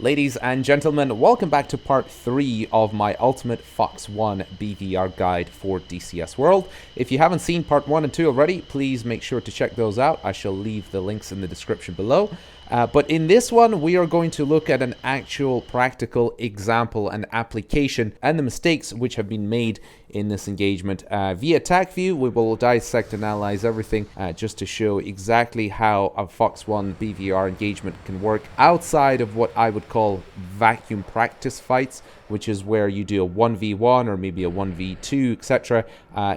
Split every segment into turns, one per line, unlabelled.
Ladies and gentlemen, welcome back to part 3 of my Ultimate Fox 1 BVR guide for DCS World. If you haven't seen part 1 and 2 already, please make sure to check those out. I shall leave the links in the description below. But in this one, we are going to look at an actual practical example and application and the mistakes which have been made in this engagement. Via Tacview, we will dissect and analyze everything just to show exactly how a Fox 1 BVR engagement can work outside of what I would call vacuum practice fights, which is where you do a 1v1 or maybe a 1v2, etc.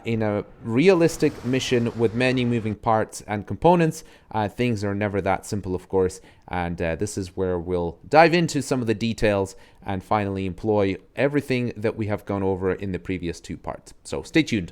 In a realistic mission with many moving parts and components. Things are never that simple, of course, and this is where we'll dive into some of the details and finally employ everything that we have gone over in the previous 2 parts. So stay tuned.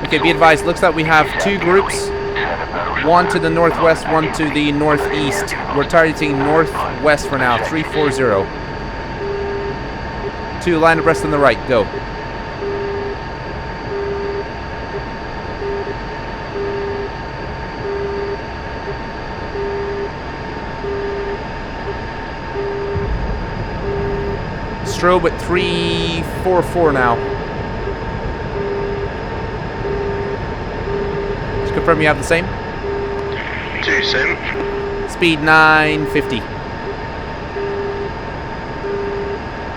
Okay, be advised, looks like we have 2 groups, one to the northwest, one to the northeast. We're targeting northwest for now, 340. 2 line abreast on the right, go. Strobe at 344 now. Confirm you have the same?
2 sim.
Speed 950.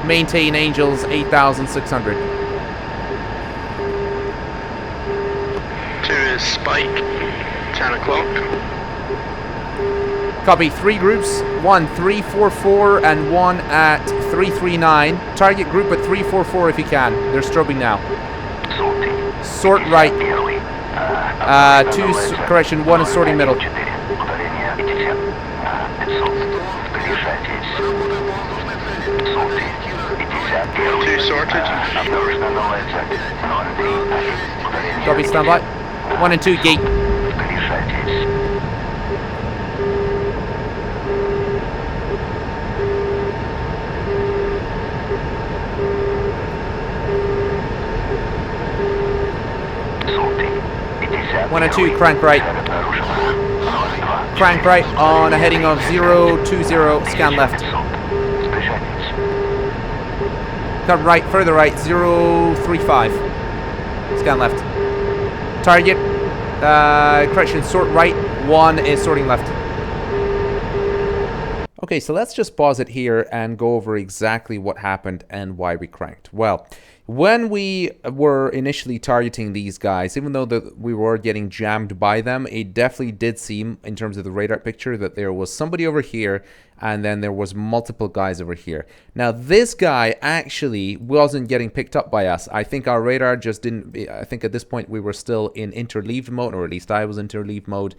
Maintain Angels 8,600.
2 is Spike, 10 o'clock.
Copy, 3 groups, 1 344 and 1 at 339. Target group at 344 if you can. They're strobing now. Sort right. 2, correction, 1 is sorting middle.
2 sorted.
Copy, stand by. 1 and 2, gate. One and 2, crank right. Crank right on a heading of 020, scan left. Cut right, further right, 035. Scan left. Target, correction, sort right, 1 is sorting left. Okay, so let's just pause it here and go over exactly what happened and why we cranked. Well, when we were initially targeting these guys, even though we were getting jammed by them, it definitely did seem, in terms of the radar picture, that there was somebody over here and then there was multiple guys over here. Now, this guy actually wasn't getting picked up by us. I think our radar just didn't... I think at this point we were still in interleaved mode, or at least I was in interleaved mode.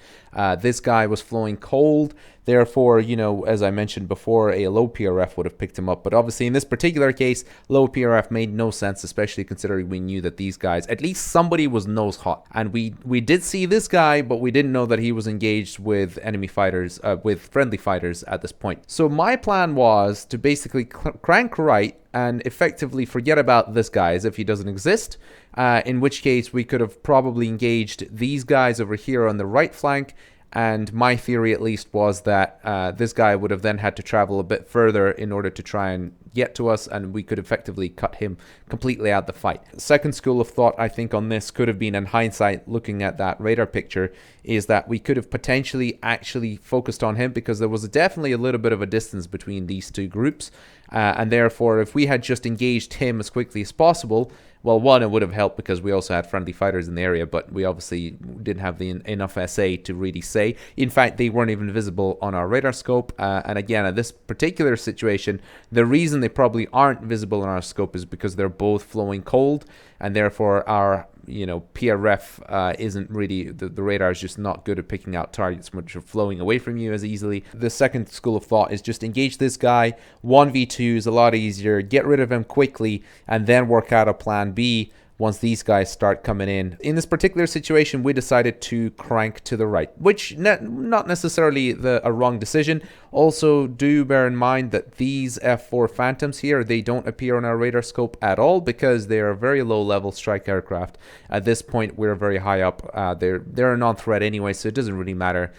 This guy was flowing cold. Therefore, you know, as I mentioned before, a low PRF would have picked him up. But obviously, in this particular case, low PRF made no sense, especially considering we knew that these guys, at least somebody was nose hot. And we did see this guy, but we didn't know that he was engaged with enemy fighters, with friendly fighters at this point. So my plan was to basically crank right and effectively forget about this guy as if he doesn't exist, in which case we could have probably engaged these guys over here on the right flank. And my theory, at least, was that this guy would have then had to travel a bit further in order to try and get to us, and we could effectively cut him completely out the fight. Second school of thought, I think, on this could have been, in hindsight, looking at that radar picture, is that we could have potentially actually focused on him, because there was definitely a little bit of a distance between these 2 groups, and therefore, if we had just engaged him as quickly as possible, well, one, it would have helped because we also had friendly fighters in the area, but we obviously didn't have enough SA to really say. In fact, they weren't even visible on our radar scope. And again, in this particular situation, the reason they probably aren't visible on our scope is because they're both flowing cold, and therefore our PRF isn't really, the radar is just not good at picking out targets which are flowing away from you as easily. The second school of thought is just engage this guy. 1v2 is a lot easier. Get rid of him quickly and then work out a plan B once these guys start coming in. In this particular situation, we decided to crank to the right, which not necessarily a wrong decision. Also, do bear in mind that these F4 Phantoms here, they don't appear on our radar scope at all because they are very low-level strike aircraft. At this point, we're very high up. They're a non-threat anyway, so it doesn't really matter.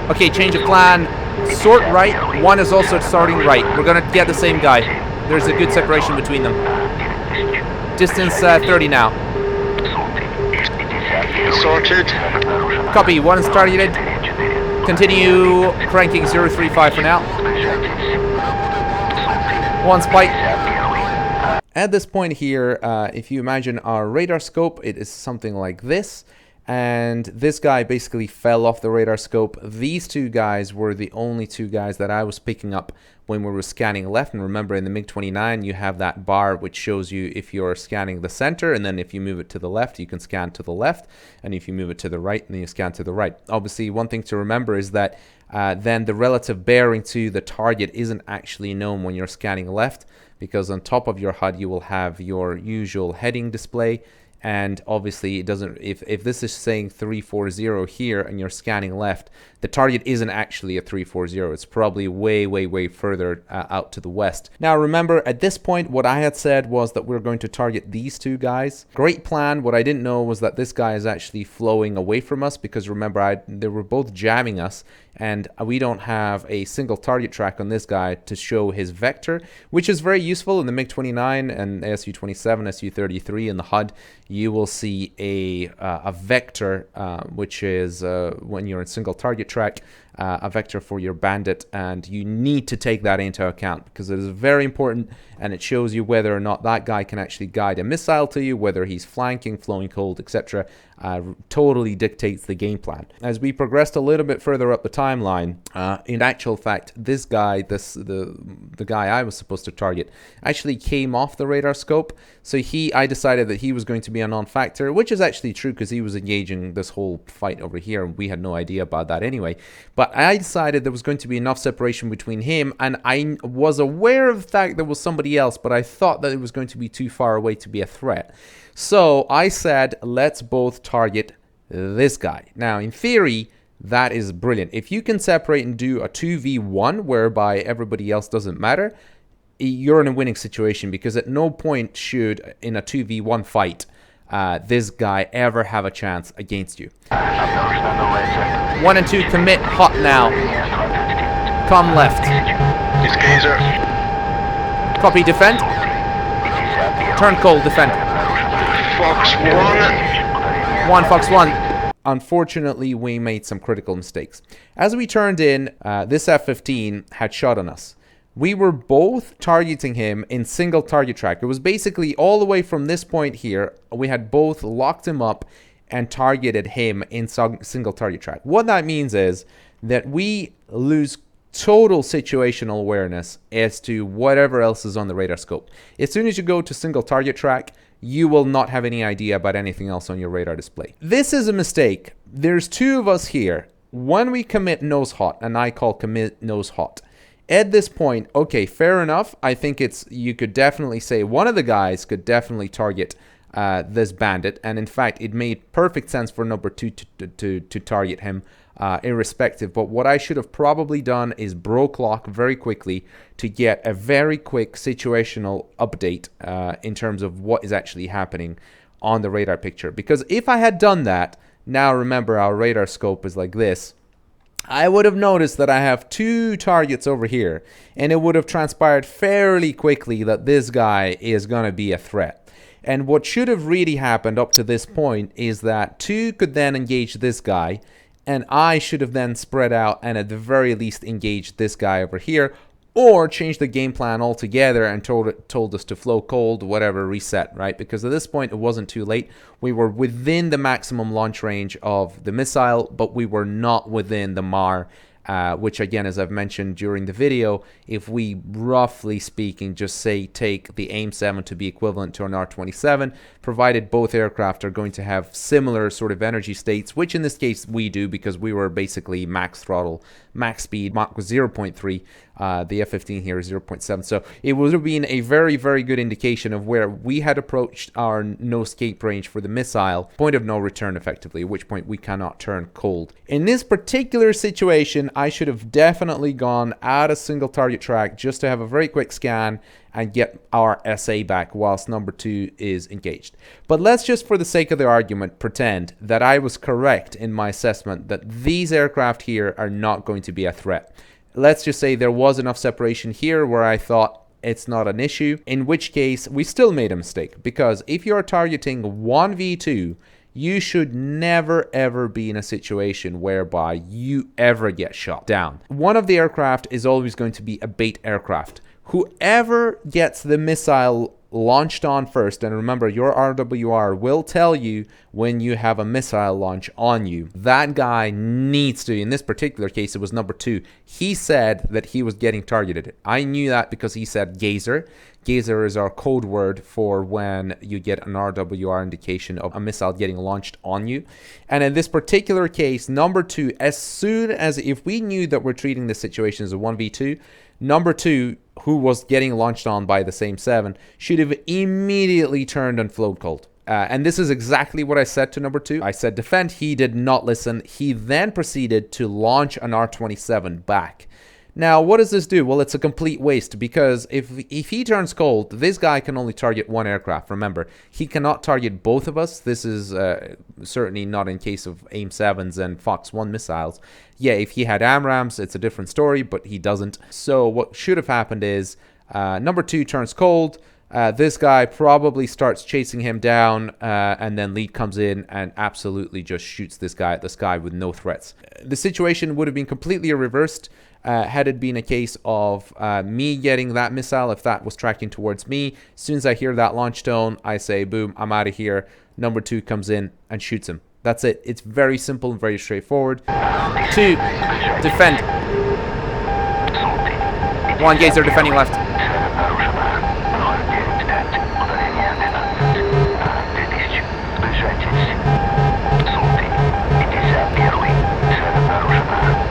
Okay, change of plan. Sort right. One is also starting right. We're going to get the same guy. There's a good separation between them. Distance 30 now.
Sorted.
Copy. One is targeted. Continue cranking 035 for now. One spike. At this point here, if you imagine our radar scope, it is something like this. And this guy basically fell off the radar scope. These two guys were the only two guys that I was picking up when we were scanning left. And remember, in the MiG-29, you have that bar which shows you if you're scanning the center, and then if you move it to the left, you can scan to the left. And if you move it to the right, then you scan to the right. Obviously, one thing to remember is that then the relative bearing to the target isn't actually known when you're scanning left, because on top of your HUD, you will have your usual heading display. And obviously it doesn't, if this is saying 340 here and you're scanning left, the target isn't actually a 340. It's probably way further out to the west. Now remember, at this point, what I had said was that we're going to target these two guys. Great plan. What I didn't know was that this guy is actually flowing away from us, because remember, they were both jamming us, and we don't have a single target track on this guy to show his vector, which is very useful in the MiG-29 and Su-27, Su-33 in the HUD. You will see a vector, which is when you're in single target track, a vector for your bandit, and you need to take that into account because it is very important, and it shows you whether or not that guy can actually guide a missile to you, whether he's flanking, flowing cold, etc. Totally dictates the game plan. As we progressed a little bit further up the timeline, in actual fact, this guy, the guy I was supposed to target, actually came off the radar scope. So I decided that he was going to be a non-factor, which is actually true because he was engaging this whole fight over here, and we had no idea about that anyway. But I decided there was going to be enough separation between him, and I was aware of the fact there was somebody else, but I thought that it was going to be too far away to be a threat. So I said, let's both target this guy. Now, in theory, that is brilliant. If you can separate and do a 2v1 whereby everybody else doesn't matter, you're in a winning situation, because at no point should, in a 2v1 fight, this guy ever have a chance against you. 1 and 2, commit hot now. Come left.
Gazer.
Copy, defend. Turn cold, defend.
Fox 1.
1, Fox 1. Unfortunately, we made some critical mistakes. As we turned in, this F-15 had shot on us. We were both targeting him in single target track. It was basically all the way from this point here. We had both locked him up and targeted him in single target track. What that means is that we lose total situational awareness as to whatever else is on the radar scope. As soon as you go to single target track, you will not have any idea about anything else on your radar display. This is a mistake. There's two of us here. When we commit nose hot, and I call commit nose hot. At this point, okay, fair enough. I think you could definitely say one of the guys could definitely target this bandit, and in fact, it made perfect sense for number 2 to target him, irrespective. But what I should have probably done is broke lock very quickly to get a very quick situational update in terms of what is actually happening on the radar picture. Because if I had done that, now remember our radar scope is like this, I would have noticed that I have two targets over here, and it would have transpired fairly quickly that this guy is going to be a threat. And what should have really happened up to this point is that 2 could then engage this guy, and I should have then spread out and at the very least engaged this guy over here, or change the game plan altogether and told us to flow cold, whatever, reset, right? Because at this point, it wasn't too late. We were within the maximum launch range of the missile, but we were not within the MAR, which again, as I've mentioned during the video, if we roughly speaking just say take the AIM-7 to be equivalent to an R-27, provided both aircraft are going to have similar sort of energy states, which in this case we do because we were basically max throttle max speed. Mach was 0.3. The F-15 here is 0.7. So it would have been a very, very good indication of where we had approached our no escape range for the missile, point of no return effectively, at which point we cannot turn cold. In this particular situation, I should have definitely gone at a single target track just to have a very quick scan and get our SA back whilst number 2 is engaged. But let's just, for the sake of the argument, pretend that I was correct in my assessment that these aircraft here are not going to be a threat. Let's just say there was enough separation here where I thought it's not an issue, in which case we still made a mistake, because if you're targeting 1v2, you should never ever be in a situation whereby you ever get shot down. One of the aircraft is always going to be a bait aircraft. Whoever gets the missile launched on first, and remember, your RWR will tell you when you have a missile launch on you. That guy needs to, in this particular case, it was number 2. He said that he was getting targeted. I knew that because he said gazer. Gazer is our code word for when you get an RWR indication of a missile getting launched on you. And in this particular case, number 2, as soon as, if we knew that we're treating this situation as a 1v2, number 2, who was getting launched on by the same 7, should have immediately turned and flowed cold. And this is exactly what I said to number 2. I said defend. He did not listen. He then proceeded to launch an R-27 back. Now, what does this do? Well, it's a complete waste, because if he turns cold, this guy can only target one aircraft. Remember, he cannot target both of us. This is certainly not in case of AIM-7s and Fox 1 missiles. Yeah, if he had AMRAAMs, it's a different story, but he doesn't. So what should have happened is number 2 turns cold. This guy probably starts chasing him down, and then lead comes in and absolutely just shoots this guy at the sky with no threats. The situation would have been completely reversed had it been a case of me getting that missile. If that was tracking towards me, as soon as I hear that launch tone, I say, boom, I'm out of here. Number 2 comes in and shoots him. That's it. It's very simple and very straightforward. 2, defend. 1, gazer, defending left.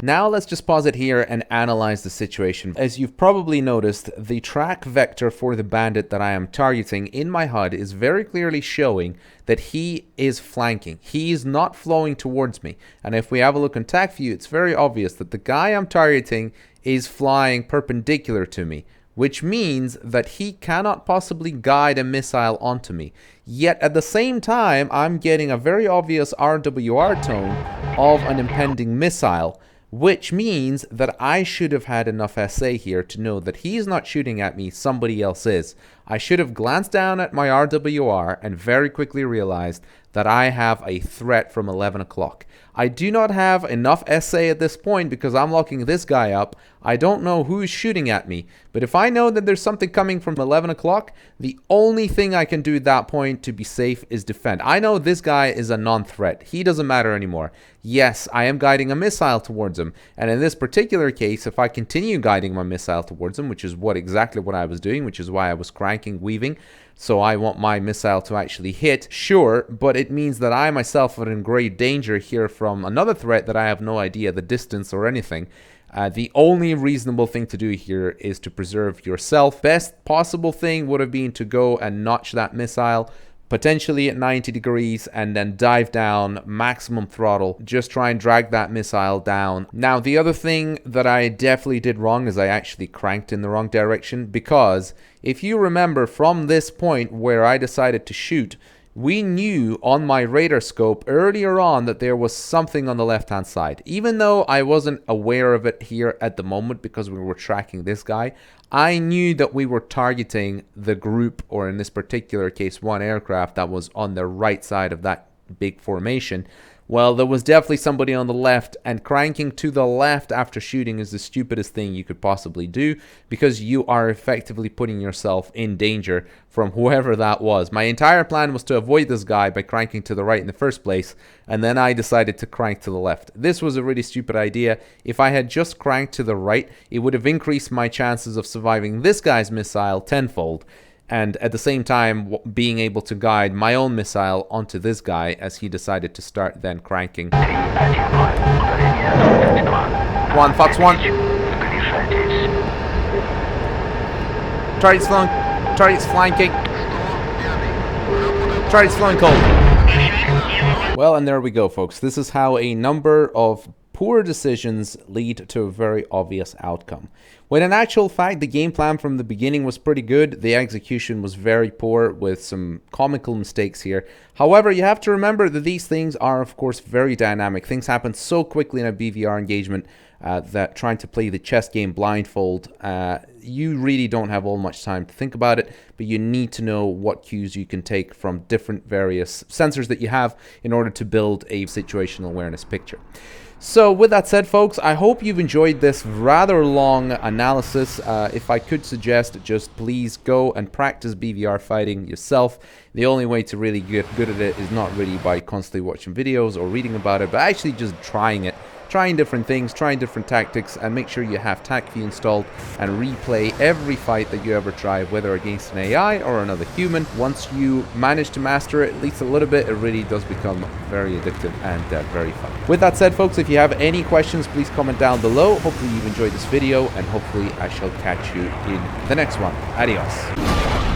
Now let's just pause it here and analyze the situation. As you've probably noticed, the track vector for the bandit that I am targeting in my HUD is very clearly showing that he is flanking. He is not flowing towards me. And if we have a look on Tacview, it's very obvious that the guy I'm targeting is flying perpendicular to me, which means that he cannot possibly guide a missile onto me. Yet at the same time, I'm getting a very obvious RWR tone of an impending missile, which means that I should have had enough SA here to know that he's not shooting at me, somebody else is. I should have glanced down at my RWR and very quickly realized that I have a threat from 11 o'clock. I do not have enough SA at this point because I'm locking this guy up. I don't know who's shooting at me, but if I know that there's something coming from 11 o'clock, the only thing I can do at that point to be safe is defend. I know this guy is a non-threat. He doesn't matter anymore. Yes, I am guiding a missile towards him, and in this particular case, if I continue guiding my missile towards him, which is exactly what I was doing, which is why I was cranking, weaving, so I want my missile to actually hit, sure, but it means that I myself are in great danger here from another threat that I have no idea the distance or anything. The only reasonable thing to do here is to preserve yourself. Best possible thing would have been to go and notch that missile, potentially at 90 degrees, and then dive down, maximum throttle, just try and drag that missile down. Now, the other thing that I definitely did wrong is I actually cranked in the wrong direction, because if you remember from this point where I decided to shoot, we knew on my radar scope earlier on that there was something on the left-hand side. Even though I wasn't aware of it here at the moment because we were tracking this guy, I knew that we were targeting the group, or in this particular case, one aircraft that was on the right side of that big formation. Well, there was definitely somebody on the left, and cranking to the left after shooting is the stupidest thing you could possibly do, because you are effectively putting yourself in danger from whoever that was. My entire plan was to avoid this guy by cranking to the right in the first place, and then I decided to crank to the left. This was a really stupid idea. If I had just cranked to the right, it would have increased my chances of surviving this guy's missile tenfold, and at the same time being able to guide my own missile onto this guy as he decided to start then cranking. 1, Fox 1. Target's flowing. Target's flanking. Target's flowing cold. Well, and there we go, folks. This is how a number of poor decisions lead to a very obvious outcome. When in actual fact, the game plan from the beginning was pretty good, the execution was very poor with some comical mistakes here. However, you have to remember that these things are, of course, very dynamic. Things happen so quickly in a BVR engagement that trying to play the chess game blindfold, you really don't have all much time to think about it, but you need to know what cues you can take from different various sensors that you have in order to build a situational awareness picture. So with that said, folks, I hope you've enjoyed this rather long analysis. If I could suggest, just please go and practice BVR fighting yourself. The only way to really get good at it is not really by constantly watching videos or reading about it, but actually just trying it. Trying different things, trying different tactics, and make sure you have Tacview installed and replay every fight that you ever try, whether against an AI or another human. Once you manage to master it at least a little bit, it really does become very addictive and very fun. With that said, folks, if you have any questions, please comment down below. Hopefully you've enjoyed this video, and hopefully I shall catch you in the next one. Adios.